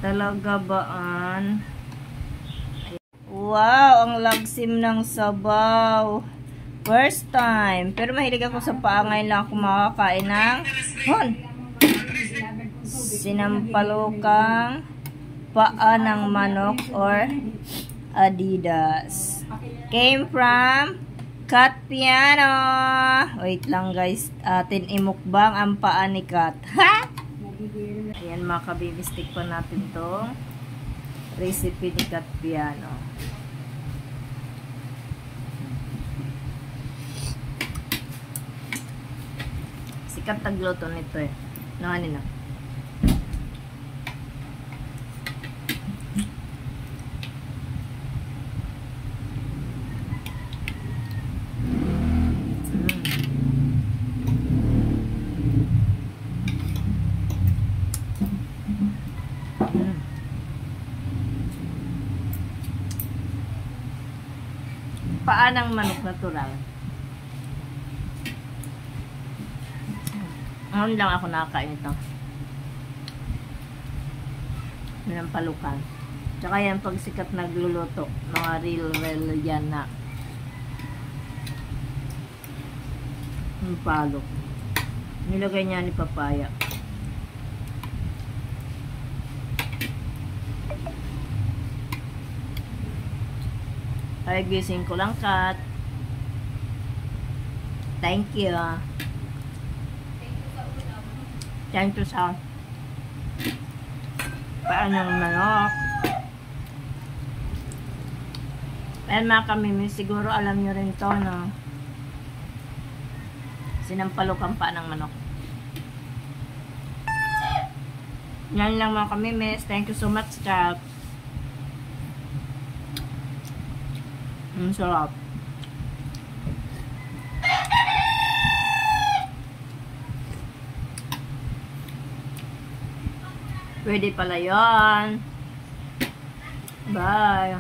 Talaga baan? Wow, ang lagsim ng sabaw. First time. Pero mahilig ako sa paa. Ngayon lang ako makakain ng sinampalukang paa ng manok or Adidas. Came from Kat Piano. Wait lang guys. Atin imukbang ang paa ni Kat. Ha? Ayan mga kabibistik pa natin tong recipe ni Kat Piano. Sikat tagluto nito eh. Nakanin na. Paa ng manok natural. Ngayon lang ako nakakain ito. Sinampalukan. Tsaka yan pag sikat nagluluto. Mga real yan na. Yung palok. Nilagay niya ni papaya. Ay, gising ko lang, Kat. Thank you. Thank you sa paan ng manok. Ayan mga kamimi, siguro alam nyo rin to, no? Sinampalukang paan ng manok. Yan lang mga kamimi. Thank you so much, Kat. Ang sarap. Pwede pala yun. Bye.